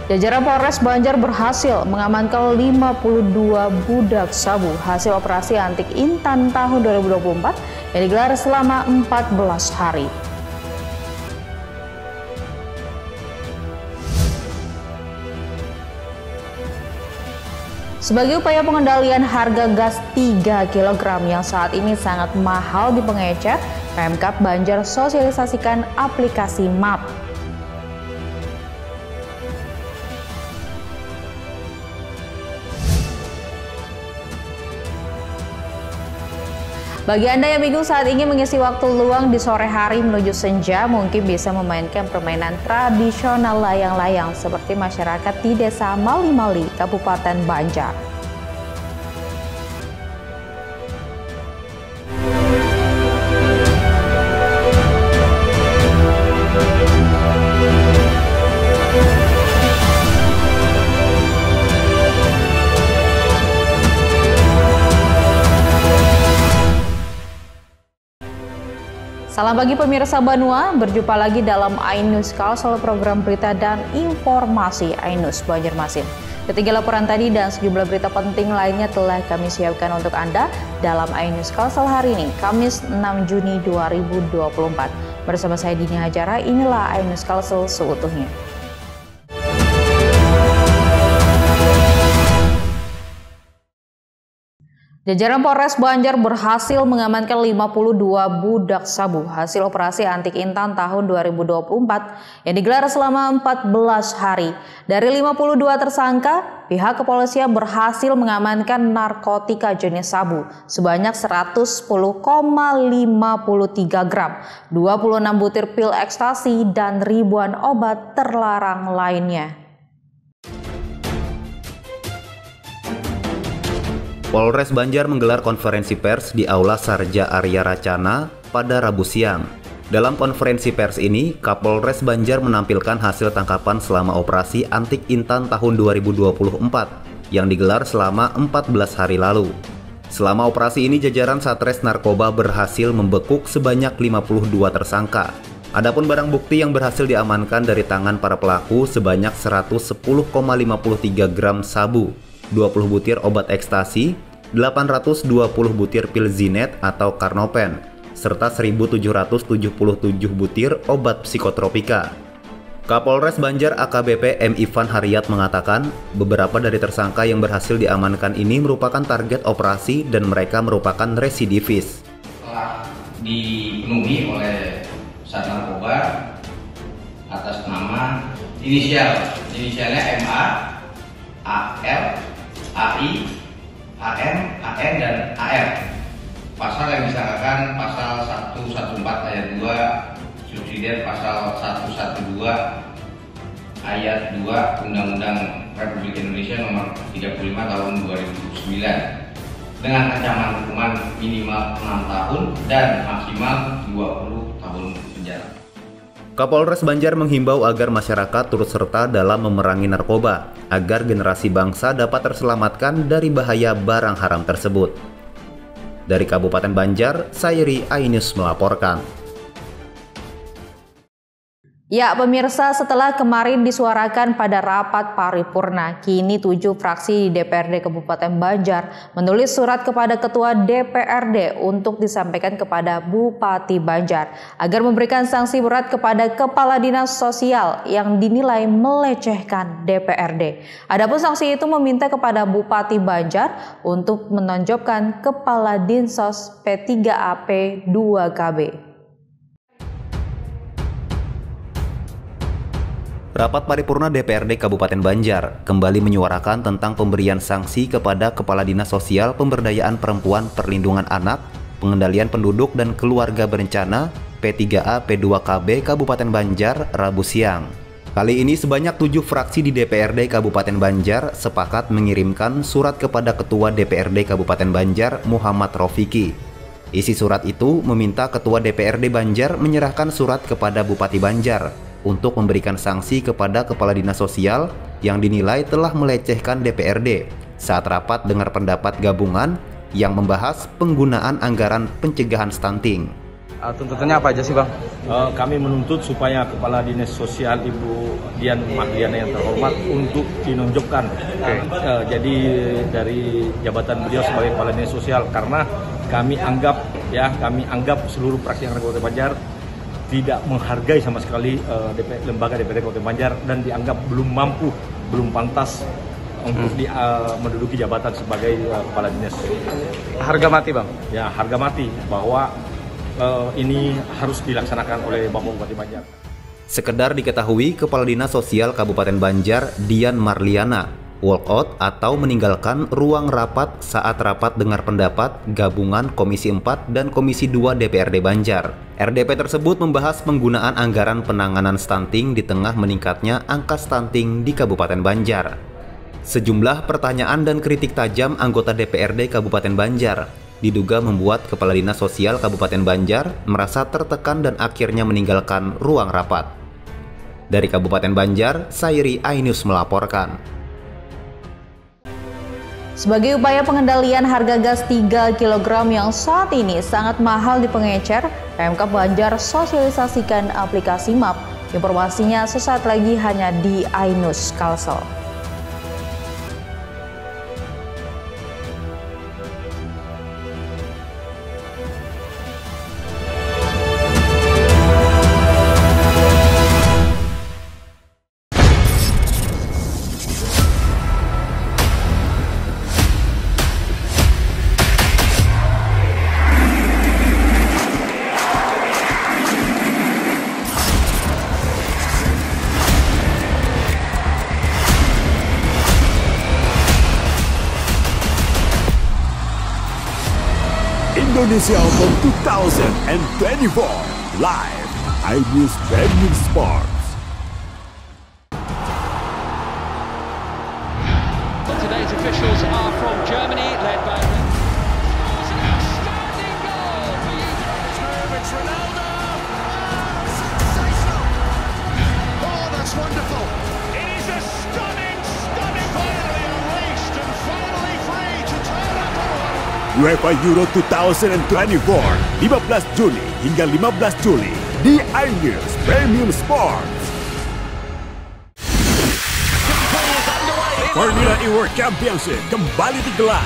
Jajaran Polres Banjar berhasil mengamankan 52 budak sabu hasil operasi Antik Intan tahun 2024 yang digelar selama 14 hari. Sebagai upaya pengendalian harga gas 3 kg yang saat ini sangat mahal di pengecer, Pemkab Banjar sosialisasikan aplikasi MAP. Bagi Anda yang bingung saat ingin mengisi waktu luang di sore hari menuju senja, mungkin bisa memainkan permainan tradisional layang-layang seperti masyarakat di Desa Mali-Mali, Kabupaten Banjar. Salam pagi pemirsa Banua, berjumpa lagi dalam iNews Kalsel, program berita dan informasi iNews Banjarmasin. Ketiga laporan tadi dan sejumlah berita penting lainnya telah kami siapkan untuk Anda dalam iNews Kalsel hari ini, Kamis 6 Juni 2024. Bersama saya Dini Hajara, inilah iNews Kalsel seutuhnya. Jajaran Polres Banjar berhasil mengamankan 52 budak sabu hasil operasi Antik Intan tahun 2024 yang digelar selama 14 hari. Dari 52 tersangka, pihak kepolisian berhasil mengamankan narkotika jenis sabu sebanyak 110,53 gram, 26 butir pil ekstasi, dan ribuan obat terlarang lainnya. Polres Banjar menggelar konferensi pers di Aula Sarja Arya Racana pada Rabu siang. Dalam konferensi pers ini, Kapolres Banjar menampilkan hasil tangkapan selama operasi Antik Intan tahun 2024 yang digelar selama 14 hari lalu. Selama operasi ini, jajaran Satres Narkoba berhasil membekuk sebanyak 52 tersangka. Adapun barang bukti yang berhasil diamankan dari tangan para pelaku sebanyak 110,53 gram sabu, 20 butir obat ekstasi, 820 butir pil zinet atau karnopen, serta 1.777 butir obat psikotropika. Kapolres Banjar AKBP M. Ivan Haryat mengatakan, beberapa dari tersangka yang berhasil diamankan ini merupakan target operasi dan mereka merupakan residivis. Telah dipenuhi oleh Sat Narkoba atas nama inisialnya MA, AL, AI, AM, AN, dan AR. Pasal yang disangkakan pasal 114 ayat 2, subsidiar pasal 112 ayat 2 Undang-Undang Republik Indonesia nomor 35 tahun 2009 dengan ancaman hukuman minimal 6 tahun dan maksimal 20 tahun penjara. Kapolres Banjar menghimbau agar masyarakat turut serta dalam memerangi narkoba, agar generasi bangsa dapat terselamatkan dari bahaya barang haram tersebut. Dari Kabupaten Banjar, Sayri iNews melaporkan. Ya pemirsa, setelah kemarin disuarakan pada rapat paripurna, kini 7 fraksi di DPRD Kabupaten Banjar menulis surat kepada Ketua DPRD untuk disampaikan kepada Bupati Banjar agar memberikan sanksi berat kepada Kepala Dinas Sosial yang dinilai melecehkan DPRD. Adapun sanksi itu meminta kepada Bupati Banjar untuk menonjolkan Kepala Dinsos P3AP 2KB. Rapat paripurna DPRD Kabupaten Banjar kembali menyuarakan tentang pemberian sanksi kepada Kepala Dinas Sosial Pemberdayaan Perempuan Perlindungan Anak, Pengendalian Penduduk dan Keluarga Berencana P3A P2KB Kabupaten Banjar Rabu siang. Kali ini sebanyak 7 fraksi di DPRD Kabupaten Banjar sepakat mengirimkan surat kepada Ketua DPRD Kabupaten Banjar Muhammad Rofiki. Isi surat itu meminta Ketua DPRD Banjar menyerahkan surat kepada Bupati Banjar untuk memberikan sanksi kepada Kepala Dinas Sosial yang dinilai telah melecehkan DPRD saat rapat dengar pendapat gabungan yang membahas penggunaan anggaran pencegahan stunting. Tuntutannya apa aja sih, Bang? Kami menuntut supaya Kepala Dinas Sosial Ibu Dian Marliana yang terhormat untuk dinonjolkan. Jadi dari jabatan beliau sebagai Kepala Dinas Sosial, karena kami anggap seluruh fraksi yang ada di Kabupaten Banjar tidak menghargai sama sekali lembaga DPRD Kabupaten Banjar dan dianggap belum mampu, belum pantas untuk menduduki jabatan sebagai Kepala Dinas. Harga mati, Bang? Ya, harga mati bahwa ini harus dilaksanakan oleh Bapak Bupati Banjar. Sekedar diketahui, Kepala Dinas Sosial Kabupaten Banjar, Dian Marliana, walk out atau meninggalkan ruang rapat saat rapat dengar pendapat gabungan Komisi 4 dan Komisi 2 DPRD Banjar. RDP tersebut membahas penggunaan anggaran penanganan stunting di tengah meningkatnya angka stunting di Kabupaten Banjar. Sejumlah pertanyaan dan kritik tajam anggota DPRD Kabupaten Banjar diduga membuat Kepala Dinas Sosial Kabupaten Banjar merasa tertekan dan akhirnya meninggalkan ruang rapat. Dari Kabupaten Banjar, Sairi iNews melaporkan. Sebagai upaya pengendalian harga gas 3 kg yang saat ini sangat mahal di pengecer, PMK Banjar sosialisasikan aplikasi MAP. Informasinya sesaat lagi hanya di iNews Kalsel. Indonesia Open 2024 live iNews Premium Sports. Today's officials are from Germany, led by outstanding goal for you. It's Ronaldo. Sensational. Oh, that's wonderful. It is a stunning finally erased and finally free to turn up a one. UEFA Euro 2024 15 Juni hingga 15 Juli di iNews Premium Sports. Formula E World Championship kembali digelar.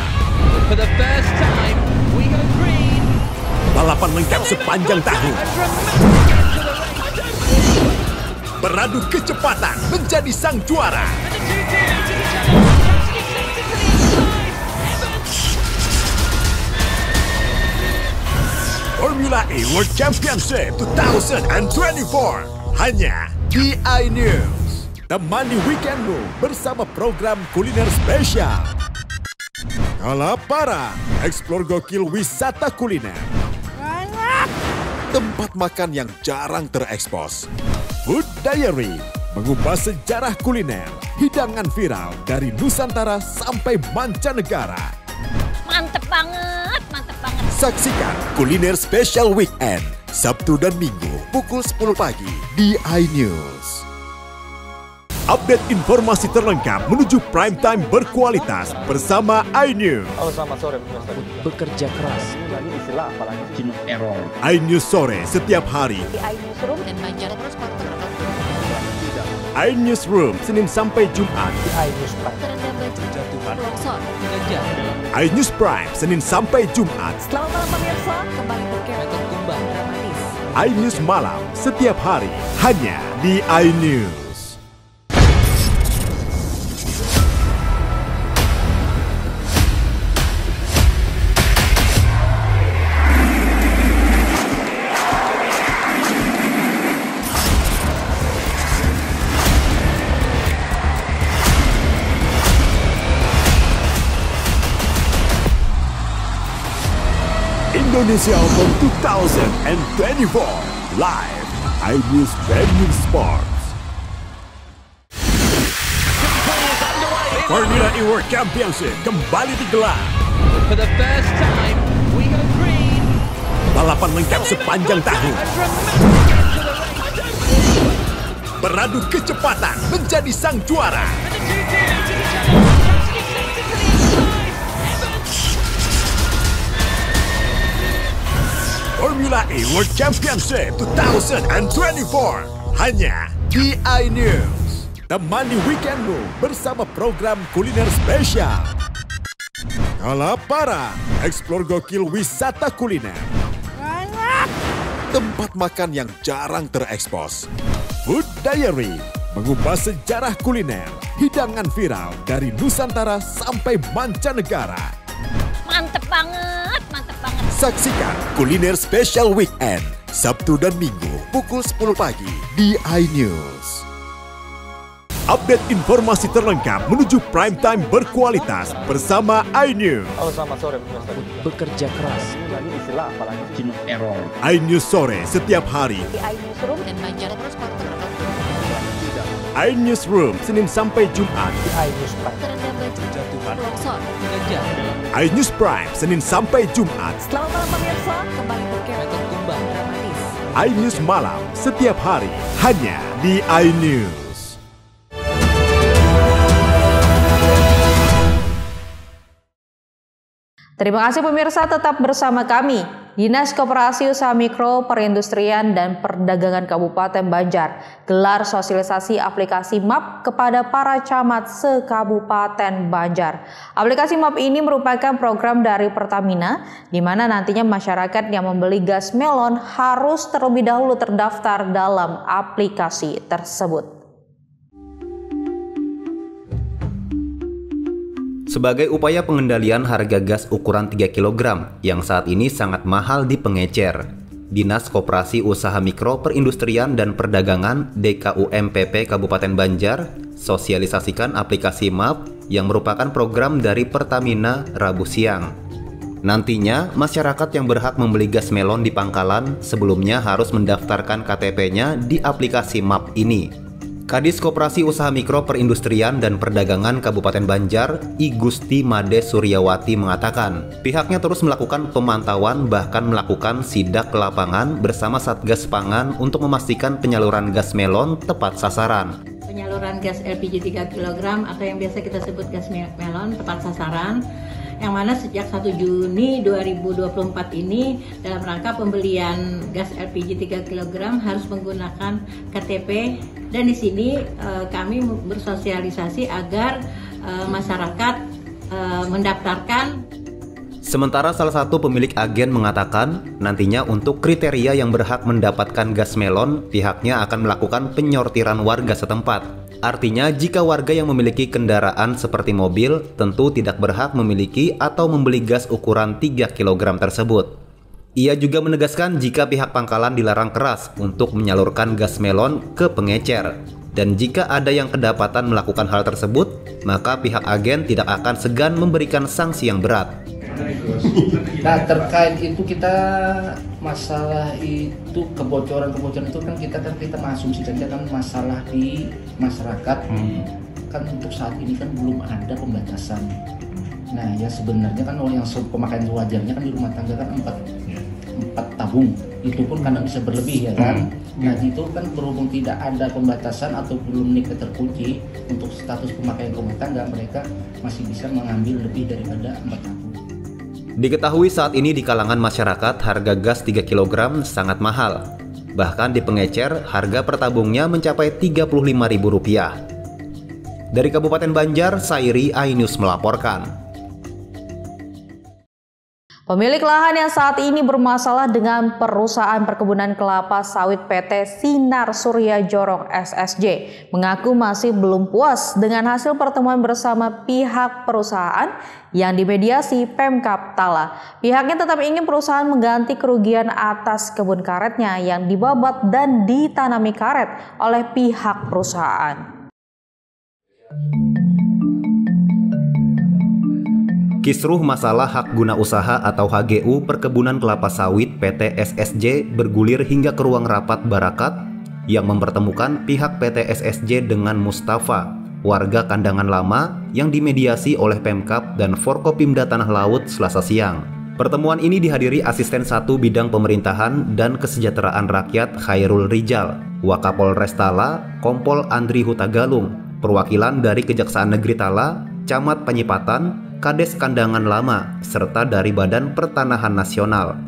For the first time, we go green. Balapan lengkap sepanjang tahun. Beradu kecepatan menjadi sang juara. Formula E World Championship 2024 hanya di iNews. Temani weekendmu bersama program kuliner spesial. Kalaparan, eksplor gokil wisata kuliner. Tempat makan yang jarang terekspos. Food Diary, mengupas sejarah kuliner, hidangan viral dari Nusantara sampai mancanegara. Mantep banget, mantep banget. Saksikan Kuliner Special Weekend, Sabtu dan Minggu pukul 10 pagi di iNews. Update informasi terlengkap menuju prime time berkualitas bersama iNews. Halo, selamat sore. Bekerja keras. Istilah apalagi jenuh error. iNews sore setiap hari. Di iNewsroom dan Banjar terus iNews Room Senin sampai Jumat. iNews Prime. terendam banjir, Jatuhan. longsor. iNews Prime Senin sampai Jumat. Selamat malam pemirsa, kembali berkembang tumbang dramatis. iNews Malam setiap hari hanya di iNews. Indonesia Open 2024 live iNews Premium Sports. Formula E World Championship kembali digelar. For the first time, we go green. Balapan lengkap sepanjang tahun. Beradu kecepatan menjadi sang juara. Formula E World Championship 2024 hanya di iNews. Temani weekendmu bersama program kuliner spesial. Kalaparan, eksplor gokil wisata kuliner. Tempat makan yang jarang terekspos. Food Diary, mengupas sejarah kuliner, hidangan viral dari Nusantara sampai mancanegara. Mantep banget, mantep banget. Saksikan Kuliner Special Weekend, Sabtu dan Minggu pukul 10 pagi di iNews. Update informasi terlengkap menuju prime time berkualitas bersama iNews. Halo, selamat sore pemirsa. Bekerja keras. Ini istilah apalagi jenuh error. iNews sore setiap hari. Di iNewsroom dan Banjar terus iNewsroom Senin sampai Jumat. iNews Prime. terendam banjir, Jatuhan. longsor. iNews Prime Senin sampai Jumat. Selamat malam pemirsa, kembali berkerok tumbang dramatis. iNews malam setiap hari hanya di iNews. Terima kasih pemirsa, tetap bersama kami. Dinas Koperasi Usaha Mikro, Perindustrian dan Perdagangan Kabupaten Banjar gelar sosialisasi aplikasi MAP kepada para camat se-Kabupaten Banjar. Aplikasi MAP ini merupakan program dari Pertamina, di mana nantinya masyarakat yang membeli gas melon harus terlebih dahulu terdaftar dalam aplikasi tersebut. Sebagai upaya pengendalian harga gas ukuran 3 kg yang saat ini sangat mahal di pengecer, Dinas Koperasi Usaha Mikro Perindustrian dan Perdagangan DKUMPP Kabupaten Banjar sosialisasikan aplikasi MAP yang merupakan program dari Pertamina Rabu siang. Nantinya, masyarakat yang berhak membeli gas melon di pangkalan sebelumnya harus mendaftarkan KTP-nya di aplikasi MAP ini. Kadis Koperasi Usaha Mikro Perindustrian dan Perdagangan Kabupaten Banjar, I Gusti Made Suryawati mengatakan, pihaknya terus melakukan pemantauan bahkan melakukan sidak ke lapangan bersama Satgas Pangan untuk memastikan penyaluran gas melon tepat sasaran. Penyaluran gas LPG 3 kg atau yang biasa kita sebut gas melon tepat sasaran, yang mana sejak 1 Juni 2024 ini dalam rangka pembelian gas LPG 3 kg harus menggunakan KTP, dan di sini kami bersosialisasi agar masyarakat mendaftarkan. Sementara salah satu pemilik agen mengatakan nantinya untuk kriteria yang berhak mendapatkan gas melon, pihaknya akan melakukan penyortiran warga setempat. Artinya, jika warga yang memiliki kendaraan seperti mobil tentu tidak berhak memiliki atau membeli gas ukuran 3 kg tersebut. Ia juga menegaskan jika pihak pangkalan dilarang keras untuk menyalurkan gas melon ke pengecer. Dan jika ada yang kedapatan melakukan hal tersebut, maka pihak agen tidak akan segan memberikan sanksi yang berat. Nah, terkait itu kita masalah itu kebocoran itu kan kita mengasumsikan kan masalah di masyarakat kan untuk saat ini kan belum ada pembatasan. Nah ya sebenarnya kan orang yang pemakaian wajarnya kan di rumah tangga kan 4 tabung, itu pun kadang bisa berlebih ya kan. Nah itu kan berhubung tidak ada pembatasan atau belum nikah terkunci untuk status pemakaian rumah tangga, mereka masih bisa mengambil lebih daripada 4 tabung. Diketahui saat ini di kalangan masyarakat harga gas 3 kg sangat mahal. Bahkan di pengecer harga per tabungnya mencapai Rp35.000. Dari Kabupaten Banjar, Sairi, iNews melaporkan. Pemilik lahan yang saat ini bermasalah dengan perusahaan perkebunan kelapa sawit PT Sinar Surya Jorong SSJ mengaku masih belum puas dengan hasil pertemuan bersama pihak perusahaan yang dimediasi Pemkab Tala. Pihaknya tetap ingin perusahaan mengganti kerugian atas kebun karetnya yang dibabat dan ditanami karet oleh pihak perusahaan. Kisruh masalah hak guna usaha atau HGU perkebunan kelapa sawit PT SSJ bergulir hingga ke ruang rapat Barakat yang mempertemukan pihak PT SSJ dengan Mustafa, warga Kandangan Lama yang dimediasi oleh Pemkab dan Forkopimda Tanah Laut Selasa siang. Pertemuan ini dihadiri Asisten 1 Bidang Pemerintahan dan Kesejahteraan Rakyat Khairul Rijal, Wakapolres Tala, Kompol Andri Hutagalung, perwakilan dari Kejaksaan Negeri Tala, Camat Penyipatan, Kades Kandangan Lama, serta dari Badan Pertanahan Nasional.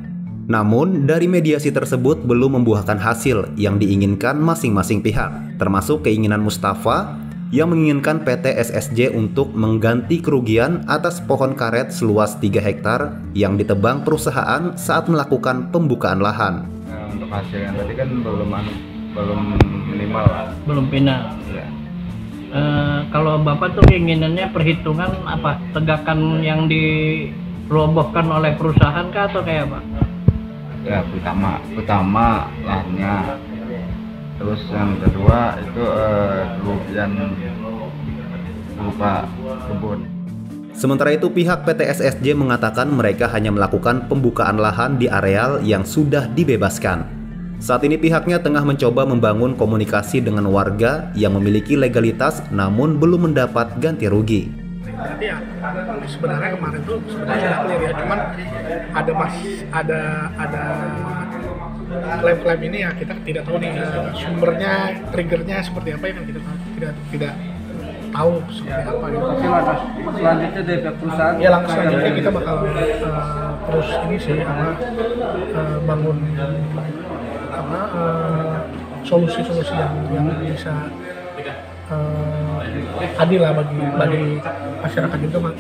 Namun, dari mediasi tersebut belum membuahkan hasil yang diinginkan masing-masing pihak, termasuk keinginan Mustafa yang menginginkan PT SSJ untuk mengganti kerugian atas pohon karet seluas 3 hektar yang ditebang perusahaan saat melakukan pembukaan lahan. Untuk hasil yang tadi kan belum minimal lah. Belum final. Ya. Kalau Bapak tuh keinginannya perhitungan apa? Tegakan yang dirobohkan oleh perusahaan kah atau kayak apa? Ya, pertama lahannya, terus yang kedua itu kerugian berupa kebun. Sementara itu pihak PT SSJ mengatakan mereka hanya melakukan pembukaan lahan di areal yang sudah dibebaskan. Saat ini pihaknya tengah mencoba membangun komunikasi dengan warga yang memiliki legalitas namun belum mendapat ganti rugi. Berarti ya sebenarnya kemarin tuh sebenarnya sudah clear ya, cuman ada klaim-klaim ini ya kita tidak tahu nih sumbernya, triggernya seperti apa ya, kan kita tidak tahu seperti apa gitu. Selanjutnya dari perusahaan ya langsung selanjutnya kita bakal terus ini sih bangun solusi-solusi yang bisa adil lah bagi masyarakat juga.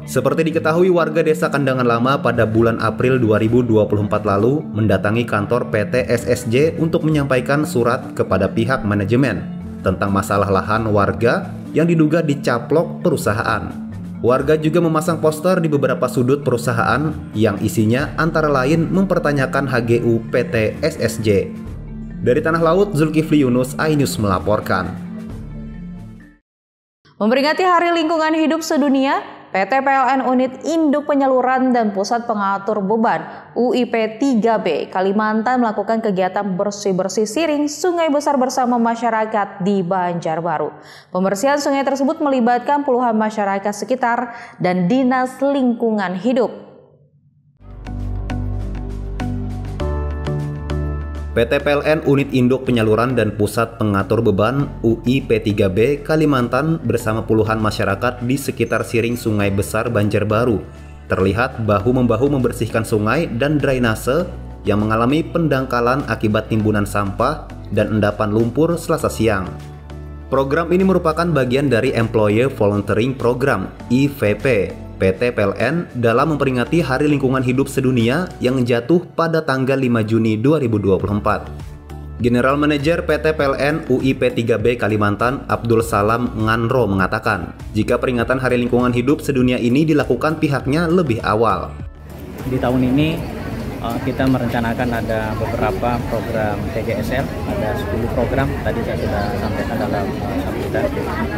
Seperti diketahui, warga desa Kandangan Lama pada bulan April 2024 lalu mendatangi kantor PT SSJ untuk menyampaikan surat kepada pihak manajemen tentang masalah lahan warga yang diduga dicaplok perusahaan. Warga juga memasang poster di beberapa sudut perusahaan yang isinya antara lain mempertanyakan HGU PT SSJ. Dari Tanah Laut, Zulkifli Yunus, iNews melaporkan. Memperingati Hari Lingkungan Hidup Sedunia, PT PLN Unit Induk Penyaluran dan Pusat Pengatur Beban UIP 3B Kalimantan melakukan kegiatan bersih-bersih siring sungai besar bersama masyarakat di Banjarbaru. Pembersihan sungai tersebut melibatkan puluhan masyarakat sekitar dan Dinas Lingkungan Hidup. PT PLN Unit Induk Penyaluran dan Pusat Pengatur Beban UIP 3B Kalimantan bersama puluhan masyarakat di sekitar siring Sungai Besar Banjarbaru terlihat bahu-membahu membersihkan sungai dan drainase yang mengalami pendangkalan akibat timbunan sampah dan endapan lumpur Selasa siang. Program ini merupakan bagian dari Employee Volunteering Program (EVP) PT PLN dalam memperingati Hari Lingkungan Hidup Sedunia yang jatuh pada tanggal 5 Juni 2024. General Manager PT PLN UIP 3B Kalimantan Abdul Salam Nganro mengatakan, jika peringatan Hari Lingkungan Hidup Sedunia ini dilakukan pihaknya lebih awal. Di tahun ini kita merencanakan ada beberapa program TGSL, ada 10 program tadi saya sudah sampaikan dalam sambutan,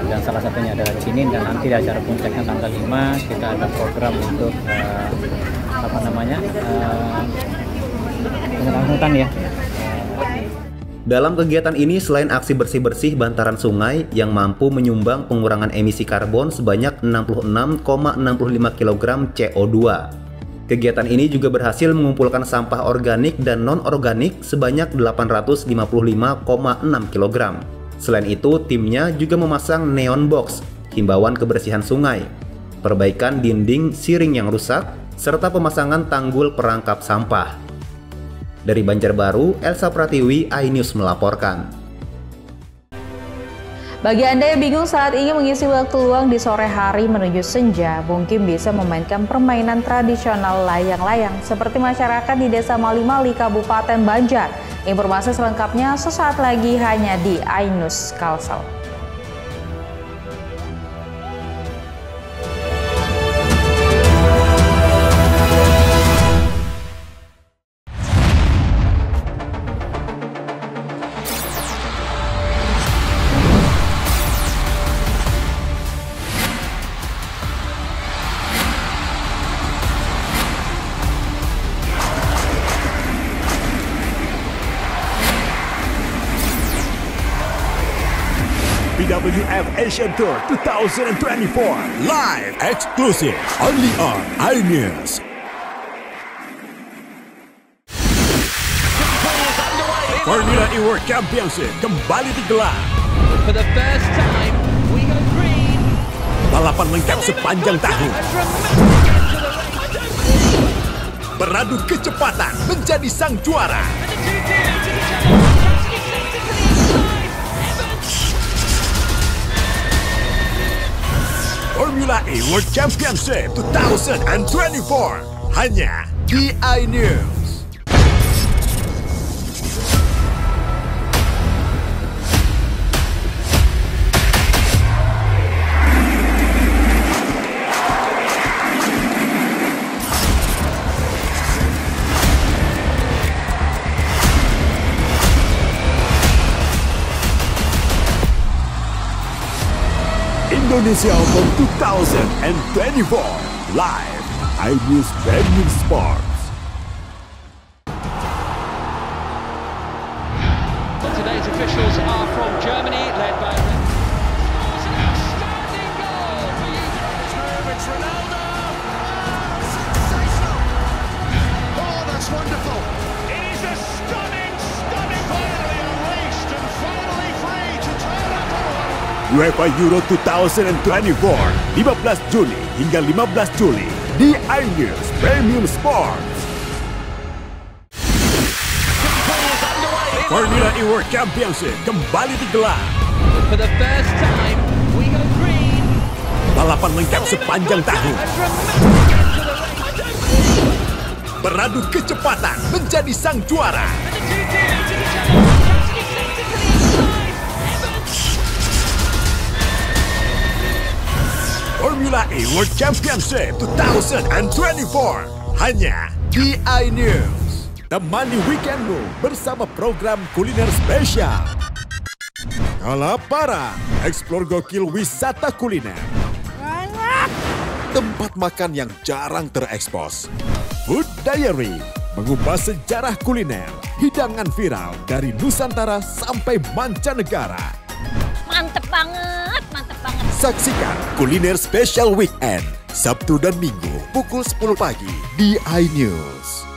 dan salah satunya adalah di sini, dan nanti di acara puncaknya tanggal 5 kita ada program untuk pengelolaan hutan ya. Dalam kegiatan ini selain aksi bersih-bersih bantaran sungai yang mampu menyumbang pengurangan emisi karbon sebanyak 66,65 kg CO2. Kegiatan ini juga berhasil mengumpulkan sampah organik dan non-organik sebanyak 855,6 kg. Selain itu, timnya juga memasang neon box, himbauan kebersihan sungai, perbaikan dinding siring yang rusak, serta pemasangan tanggul perangkap sampah. Dari Banjarbaru, Elsa Pratiwi, iNews melaporkan. Bagi Anda yang bingung saat ingin mengisi waktu luang di sore hari menuju senja, mungkin bisa memainkan permainan tradisional layang-layang seperti masyarakat di Desa Mali-Mali, Kabupaten Banjar. Informasi selengkapnya sesaat lagi hanya di iNews Kalsel. BWF Asian Tour 2024 live exclusive only on iNews. Formula E World Championship kembali digelar. For the first time, we go green. Balapan lengkap sepanjang tahun. beradu kecepatan menjadi sang juara. Formula E World Championship 2024 hanya di iNews. Indonesia Open 2024 live iNews Premium Sports. Today's officials are from Germany, led by it's an outstanding goal for you. It's Ronaldo. Sensational. Oh, that's wonderful. It is a stunning finally erased and finally free to turn up a one. UEFA Euro 2024 15 Juni hingga 15 Juli di iNews Premium Sports. Formula E World Championship kembali digelar. For the first time, we go green. Balapan lengkap sepanjang tahun. Beradu kecepatan menjadi sang juara. Formula E World Championship 2024 hanya di iNews. Temani weekendmu bersama program kuliner spesial. Kalaparan, eksplor gokil wisata kuliner. Tempat makan yang jarang terekspos. Food Diary, mengupas sejarah kuliner, hidangan viral dari Nusantara sampai mancanegara. Mantep banget, mantep banget. Saksikan Kuliner Special Weekend, Sabtu dan Minggu pukul 10 pagi di iNews.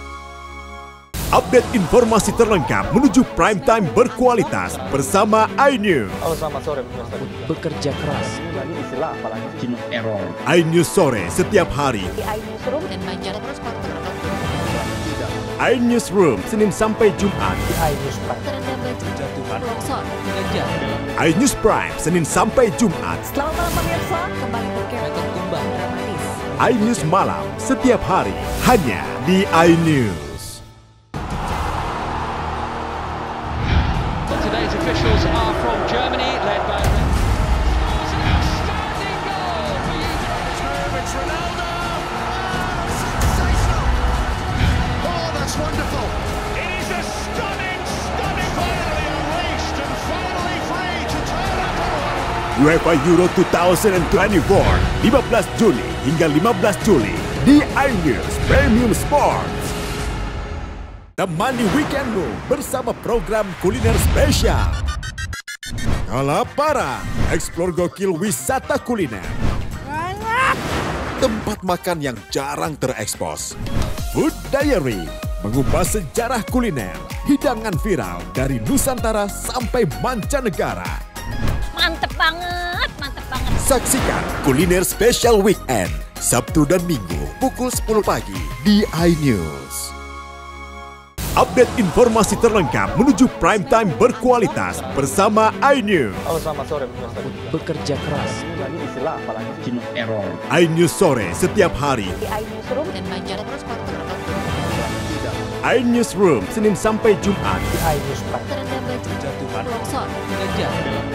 Update informasi terlengkap menuju prime time berkualitas bersama iNews. Halo, selamat sore pemirsa. Bekerja keras. Ini istilah apalagi jenuh error. iNews sore setiap hari. Di iNewsroom dan Banjar terus pantau. iNews Room Senin sampai Jumat. Di iNews Prime. Terendam banjir, Jatuhan. longsor. Kejar. iNews Prime Senin sampai Jumat. Selamat malam pemirsa, kembali berkereta tumbang dramatis. iNews malam setiap hari hanya di iNews. Today's officials are from Germany, led by it's an outstanding goal for you. It's Ronaldo. Sensational. Oh, that's wonderful. It is a stunning finally erased and finally free to turn up a one. UEFA Euro 2024 15 Juni hingga 15 Juli di iNews Premium Sports. Temani weekendmu bersama program kuliner spesial. Kalaparan, eksplor gokil wisata kuliner. Tempat makan yang jarang terekspos. Food Diary, mengupas sejarah kuliner, hidangan viral dari Nusantara sampai mancanegara. Mantep banget, mantep banget. Saksikan Kuliner Special Weekend, Sabtu dan Minggu pukul 10 pagi di iNews. Update informasi terlengkap menuju prime time berkualitas bersama iNews. Halo, selamat sore pemirsa. Bekerja keras. Ini istilah apalagi jenuh error. iNews sore setiap hari. Di iNewsroom dan Banjar terus pantau. iNews Room Senin sampai Jumat. Di iNews Prime. Terendam banjir, Jatuhan. longsor. Kejar.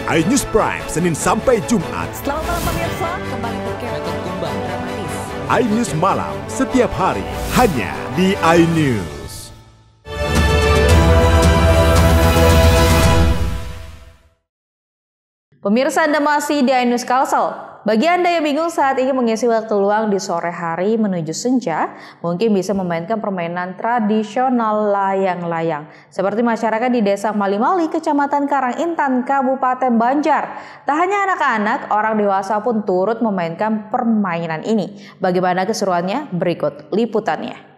iNews Prime Senin sampai Jumat. Selamat malam pemirsa, kembali berkereta tumbang dramatis. iNews malam setiap hari hanya di iNews. Pemirsa, Anda masih di iNews Kalsel. Bagi Anda yang bingung saat ingin mengisi waktu luang di sore hari menuju senja, mungkin bisa memainkan permainan tradisional layang-layang. Seperti masyarakat di Desa Mali-Mali, Kecamatan Karangintan, Kabupaten Banjar. Tak hanya anak-anak, orang dewasa pun turut memainkan permainan ini. Bagaimana keseruannya? Berikut liputannya.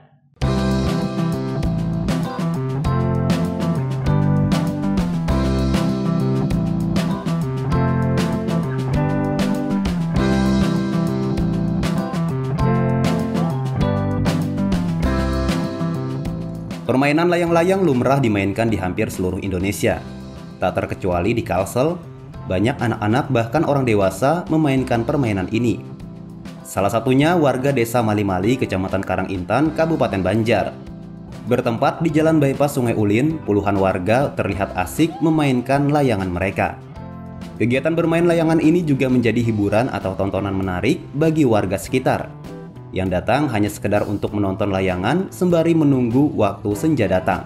Permainan layang-layang lumrah dimainkan di hampir seluruh Indonesia. Tak terkecuali di Kalsel, banyak anak-anak bahkan orang dewasa memainkan permainan ini. Salah satunya warga desa Mali-Mali, Kecamatan Karangintan, Kabupaten Banjar. Bertempat di Jalan Bypass Sungai Ulin, puluhan warga terlihat asik memainkan layangan mereka. Kegiatan bermain layangan ini juga menjadi hiburan atau tontonan menarik bagi warga sekitar yang datang hanya sekedar untuk menonton layangan sembari menunggu waktu senja datang.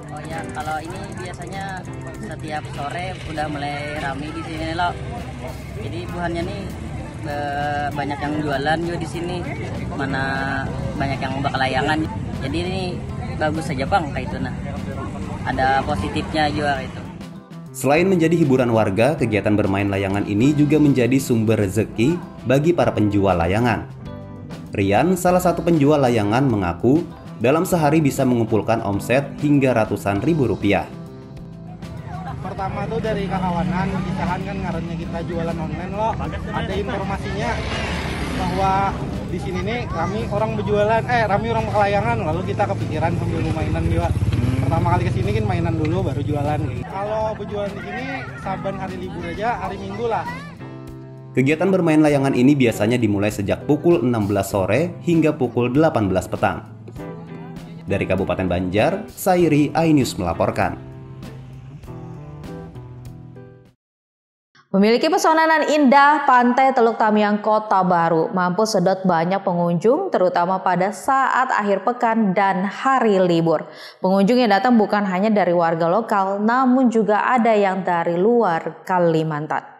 Oh ya, kalau ini biasanya setiap sore udah mulai ramai di sini loh. Jadi buhannya nih banyak yang jualan juga di sini. Mana banyak yang bakal layangan. Jadi ini bagus saja Bang kayak itu nah. Ada positifnya juga itu. Selain menjadi hiburan warga, kegiatan bermain layangan ini juga menjadi sumber rezeki bagi para penjual layangan. Rian, salah satu penjual layangan, mengaku dalam sehari bisa mengumpulkan omset hingga ratusan ribu rupiah. Pertama tuh dari kekawanan, misalkan kan ngarannya kita jualan online loh, ada informasinya bahwa di sini nih kami orang berjualan, kami orang layangan, lalu kita kepikiran sambil mainan juga. Pertama kali kesini kan mainan dulu baru jualan. Kalau berjualan di sini saban hari libur aja, hari Minggu lah. Kegiatan bermain layangan ini biasanya dimulai sejak pukul 16 sore hingga pukul 18 petang. Dari Kabupaten Banjar, Sairi iNews melaporkan. Memiliki pesona nan indah, Pantai Teluk Tamiang Kota Baru mampu sedot banyak pengunjung, terutama pada saat akhir pekan dan hari libur. Pengunjung yang datang bukan hanya dari warga lokal, namun juga ada yang dari luar Kalimantan.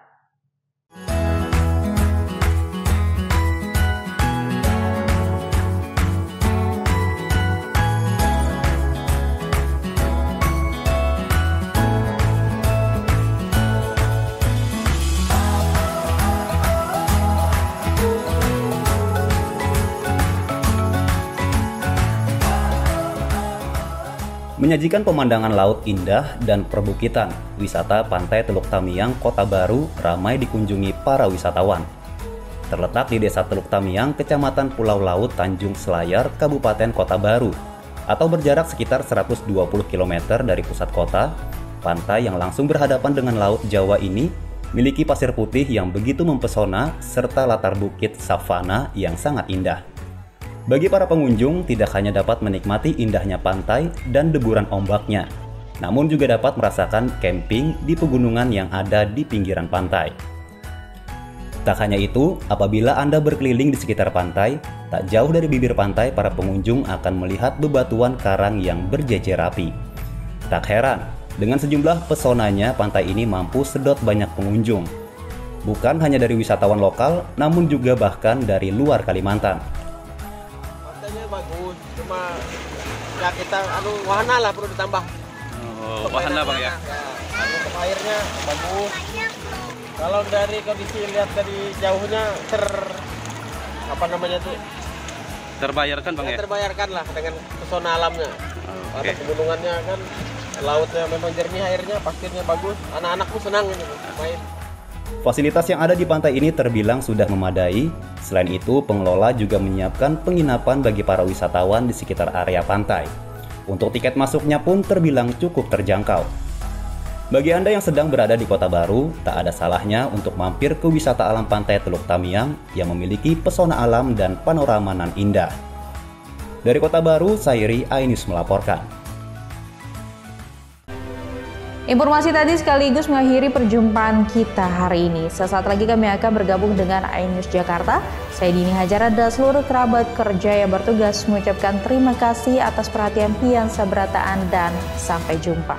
Menyajikan pemandangan laut indah dan perbukitan, wisata Pantai Teluk Tamiang Kota Baru ramai dikunjungi para wisatawan. Terletak di Desa Teluk Tamiang, Kecamatan Pulau Laut, Tanjung Selayar, Kabupaten Kota Baru, atau berjarak sekitar 120 km dari pusat kota, pantai yang langsung berhadapan dengan Laut Jawa ini miliki pasir putih yang begitu mempesona serta latar bukit savana yang sangat indah. Bagi para pengunjung, tidak hanya dapat menikmati indahnya pantai dan deburan ombaknya, namun juga dapat merasakan camping di pegunungan yang ada di pinggiran pantai. Tak hanya itu, apabila Anda berkeliling di sekitar pantai, tak jauh dari bibir pantai para pengunjung akan melihat bebatuan karang yang berjejer rapi. Tak heran, dengan sejumlah pesonanya pantai ini mampu sedot banyak pengunjung. Bukan hanya dari wisatawan lokal, namun juga bahkan dari luar Kalimantan. Bagus, cuma ya kita wahana lah perlu ditambah. Oh, wahana Bang ya. Airnya bagus. Kalau dari kondisi lihat dari jauhnya terbayarkan Bang ya. Terbayarkan lah dengan pesona alamnya. Ada pegunungannya kan, lautnya memang jernih, airnya pasirnya bagus. Anak-anak pun senang ini main. Fasilitas yang ada di pantai ini terbilang sudah memadai. Selain itu, pengelola juga menyiapkan penginapan bagi para wisatawan di sekitar area pantai. Untuk tiket masuknya pun terbilang cukup terjangkau. Bagi Anda yang sedang berada di Kota Baru, tak ada salahnya untuk mampir ke wisata alam Pantai Teluk Tamiang yang memiliki pesona alam dan panorama nan indah. Dari Kota Baru, Sairi iNews melaporkan. Informasi tadi sekaligus mengakhiri perjumpaan kita hari ini. Sesaat lagi kami akan bergabung dengan iNews Jakarta. Saya Dini Hajara dan seluruh kerabat kerja yang bertugas mengucapkan terima kasih atas perhatian pian saberataan dan sampai jumpa.